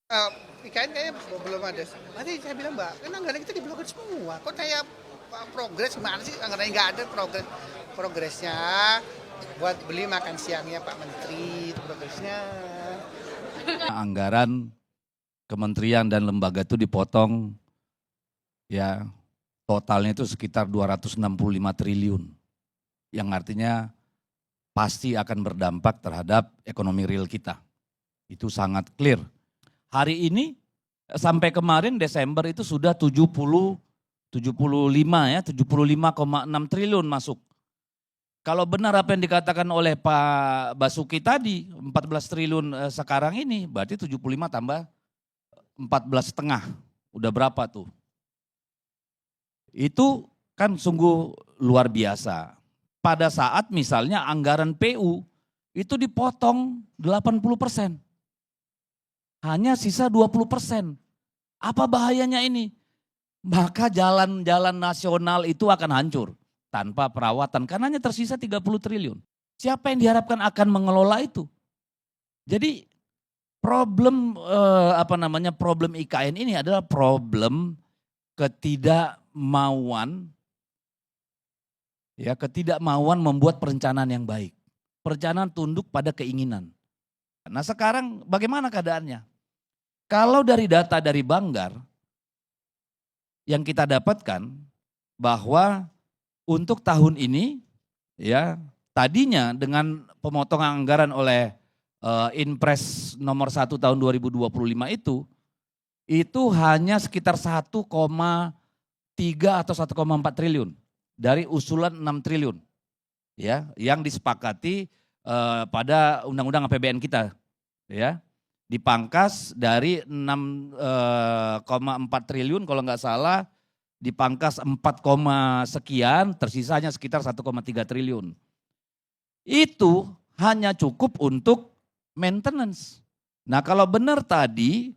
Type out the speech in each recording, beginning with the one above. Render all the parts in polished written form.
Eee, IKN kayaknya belum ada. Tadi saya bilang, Mbak, kan anggaran kita diblokir semua. Kok kayak progres gimana sih anggarannya nggak ada progresnya buat beli makan siangnya Pak Menteri, itu progresnya. Anggaran kementerian dan lembaga itu dipotong ya totalnya itu sekitar 265 triliun yang artinya pasti akan berdampak terhadap ekonomi real kita. Itu sangat clear. Hari ini sampai kemarin Desember itu sudah 75,6 triliun masuk. Kalau benar apa yang dikatakan oleh Pak Basuki tadi, 14 triliun sekarang ini, berarti 75 tambah 14,5. Udah berapa tuh? Itu kan sungguh luar biasa. Pada saat misalnya anggaran PU itu dipotong 80%. Hanya sisa 20%. Apa bahayanya ini? Maka jalan-jalan nasional itu akan hancur tanpa perawatan karena hanya tersisa 30 triliun. Siapa yang diharapkan akan mengelola itu? Jadi problem IKN ini adalah problem ketidakmauan membuat perencanaan yang baik. Perencanaan tunduk pada keinginan. Nah sekarang bagaimana keadaannya? Kalau dari data dari Banggar yang kita dapatkan bahwa untuk tahun ini ya tadinya dengan pemotongan anggaran oleh Inpres nomor 1 tahun 2025 itu hanya sekitar 1,3 atau 1,4 triliun dari usulan 6 triliun ya yang disepakati pada undang-undang APBN kita ya dipangkas dari 6,4 triliun kalau nggak salah dipangkas 4, sekian tersisanya sekitar 1,3 triliun. Itu hanya cukup untuk maintenance. Nah kalau benar tadi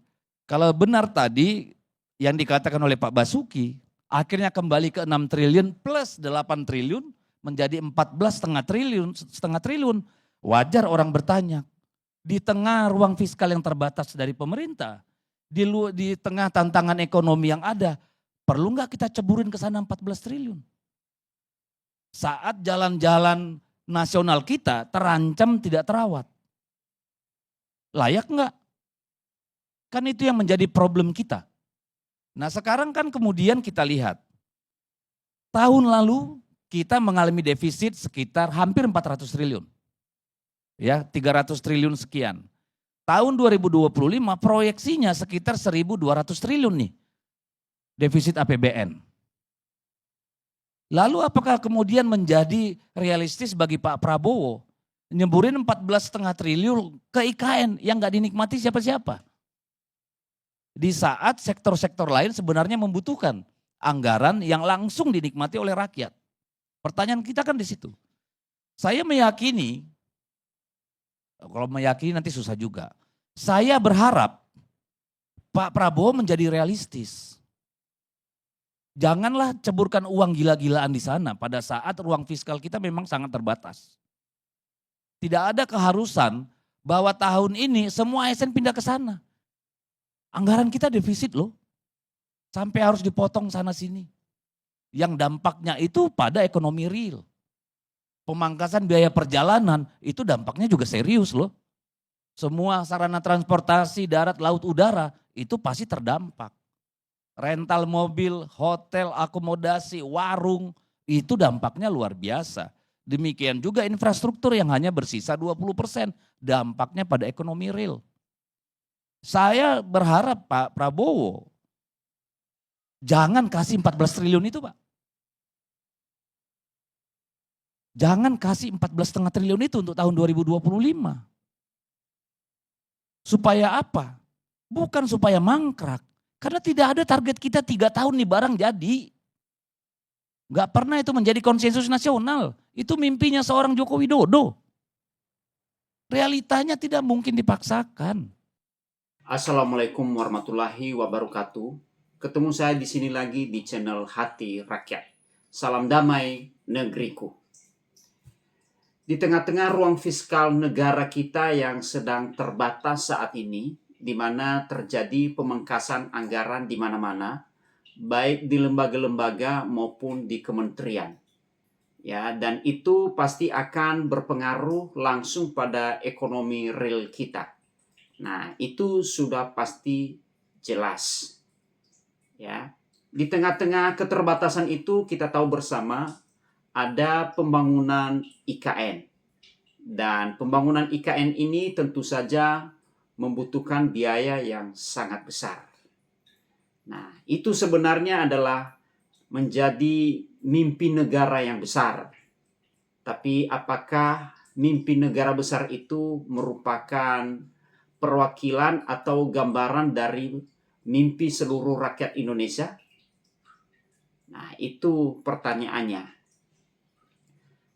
yang dikatakan oleh Pak Basuki akhirnya kembali ke 6 triliun plus 8 triliun menjadi 14,5 triliun. Wajar orang bertanya, di tengah ruang fiskal yang terbatas dari pemerintah, di tengah tantangan ekonomi yang ada, perlu nggak kita ceburin ke sana 14 triliun? Saat jalan-jalan nasional kita terancam tidak terawat. Layak nggak? Kan itu yang menjadi problem kita. Nah sekarang kan kemudian kita lihat, tahun lalu kita mengalami defisit sekitar hampir 400 triliun. Ya, 300 triliun sekian. Tahun 2025 proyeksinya sekitar 1.200 triliun nih defisit APBN. Lalu apakah kemudian menjadi realistis bagi Pak Prabowo nyeburin 14,5 triliun ke IKN yang nggak dinikmati siapa-siapa? Di saat sektor-sektor lain sebenarnya membutuhkan anggaran yang langsung dinikmati oleh rakyat. Pertanyaan kita kan di situ. Saya meyakini, kalau meyakini nanti susah juga. Saya berharap Pak Prabowo menjadi realistis. Janganlah ceburkan uang gila-gilaan di sana pada saat ruang fiskal kita memang sangat terbatas. Tidak ada keharusan bahwa tahun ini semua ASN pindah ke sana. Anggaran kita defisit loh. Sampai harus dipotong sana sini. Yang dampaknya itu pada ekonomi real. Pemangkasan biaya perjalanan itu dampaknya juga serius loh. Semua sarana transportasi darat, laut, udara itu pasti terdampak. Rental mobil, hotel, akomodasi, warung, itu dampaknya luar biasa. Demikian juga infrastruktur yang hanya bersisa 20%, dampaknya pada ekonomi real. Saya berharap Pak Prabowo jangan kasih 14 triliun itu Pak. Jangan kasih 14,5 triliun itu untuk tahun 2025. Supaya apa? Bukan supaya mangkrak. Karena tidak ada target kita 3 tahun nih barang jadi. Gak pernah itu menjadi konsensus nasional. Itu mimpinya seorang Joko Widodo. Realitanya tidak mungkin dipaksakan. Assalamualaikum warahmatullahi wabarakatuh. Ketemu saya di sini lagi di channel Hati Rakyat. Salam damai negeriku. Di tengah-tengah ruang fiskal negara kita yang sedang terbatas saat ini, di mana terjadi pemangkasan anggaran di mana-mana, baik di lembaga-lembaga maupun di kementerian. Ya, dan itu pasti akan berpengaruh langsung pada ekonomi real kita. Nah, itu sudah pasti jelas. Ya. Di tengah-tengah keterbatasan itu kita tahu bersama ada pembangunan IKN. Dan pembangunan IKN ini tentu saja membutuhkan biaya yang sangat besar. Nah, itu sebenarnya adalah menjadi mimpi negara yang besar. Tapi apakah mimpi negara besar itu merupakan perwakilan atau gambaran dari mimpi seluruh rakyat Indonesia? Nah, itu pertanyaannya.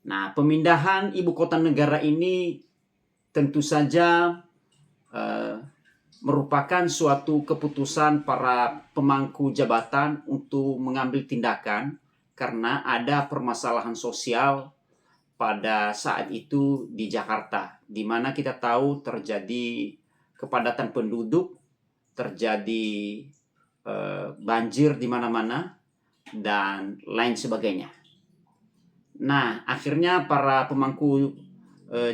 Nah, pemindahan ibu kota negara ini tentu saja merupakan suatu keputusan para pemangku jabatan untuk mengambil tindakan karena ada permasalahan sosial pada saat itu di Jakarta, di mana kita tahu terjadi kepadatan penduduk, terjadi banjir di mana-mana, dan lain sebagainya. Nah, akhirnya para pemangku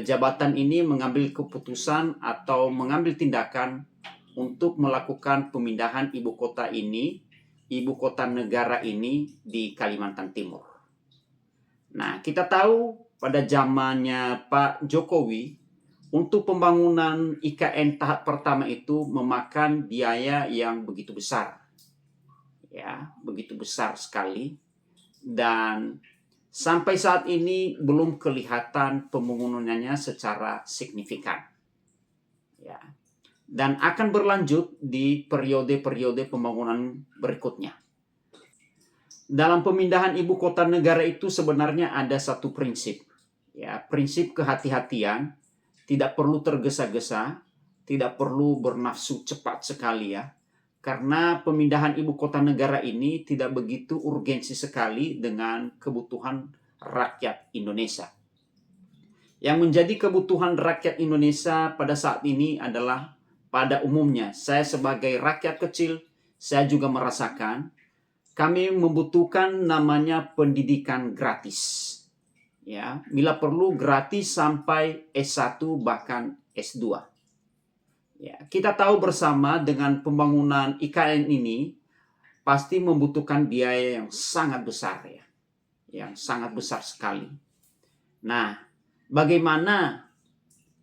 jabatan ini mengambil keputusan atau mengambil tindakan untuk melakukan pemindahan ibu kota negara ini di Kalimantan Timur. Nah, kita tahu pada zamannya Pak Jokowi, untuk pembangunan IKN tahap pertama itu memakan biaya yang begitu besar. Ya, begitu besar sekali. Dan sampai saat ini belum kelihatan pembangunannya secara signifikan. Ya. Dan akan berlanjut di periode-periode pembangunan berikutnya. Dalam pemindahan ibu kota negara itu sebenarnya ada satu prinsip. Ya, prinsip kehati-hatian, tidak perlu tergesa-gesa, tidak perlu bernafsu cepat sekali ya. Karena pemindahan ibu kota negara ini tidak begitu urgensi sekali dengan kebutuhan rakyat Indonesia. Yang menjadi kebutuhan rakyat Indonesia pada saat ini adalah pada umumnya, saya sebagai rakyat kecil, saya juga merasakan kami membutuhkan namanya pendidikan gratis. Ya, bila perlu gratis sampai S1 bahkan S2. Ya, kita tahu bersama dengan pembangunan IKN ini pasti membutuhkan biaya yang sangat besar ya. Yang sangat besar sekali. Nah, bagaimana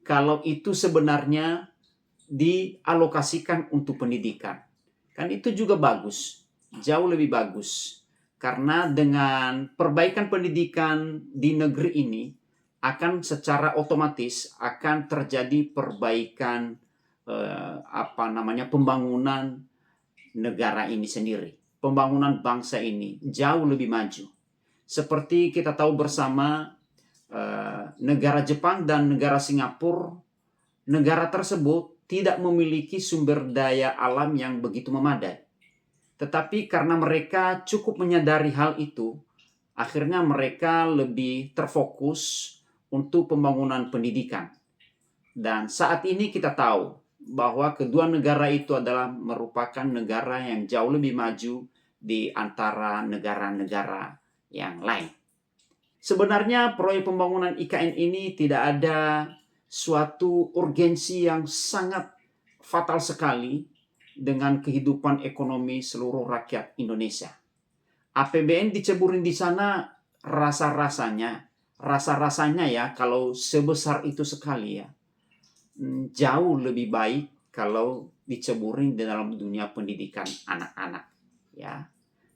kalau itu sebenarnya dialokasikan untuk pendidikan? Kan itu juga bagus, jauh lebih bagus. Karena dengan perbaikan pendidikan di negeri ini akan secara otomatis akan terjadi perbaikan pembangunan negara ini sendiri. Pembangunan bangsa ini jauh lebih maju. Seperti kita tahu bersama negara Jepang dan negara Singapura, negara tersebut tidak memiliki sumber daya alam yang begitu memadai. Tetapi karena mereka cukup menyadari hal itu, akhirnya mereka lebih terfokus untuk pembangunan pendidikan. Dan saat ini kita tahu bahwa kedua negara itu adalah merupakan negara yang jauh lebih maju di antara negara-negara yang lain. Sebenarnya proyek pembangunan IKN ini tidak ada suatu urgensi yang sangat fatal sekali dengan kehidupan ekonomi seluruh rakyat Indonesia. APBN diceburin di sana rasa-rasanya ya kalau sebesar itu sekali ya. Jauh lebih baik kalau diceburin di dalam dunia pendidikan anak-anak ya.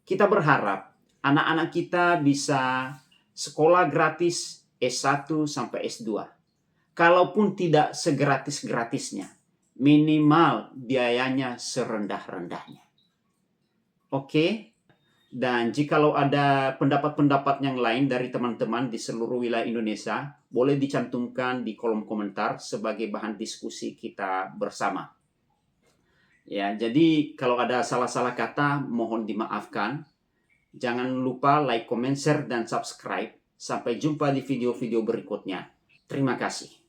Kita berharap anak-anak kita bisa sekolah gratis S1 sampai S2. Kalaupun tidak segratis-gratisnya, minimal biayanya serendah-rendahnya. Oke? Dan jikalau ada pendapat-pendapat yang lain dari teman-teman di seluruh wilayah Indonesia, boleh dicantumkan di kolom komentar sebagai bahan diskusi kita bersama. Ya, jadi kalau ada salah-salah kata, mohon dimaafkan. Jangan lupa like, comment, share, dan subscribe. Sampai jumpa di video-video berikutnya. Terima kasih.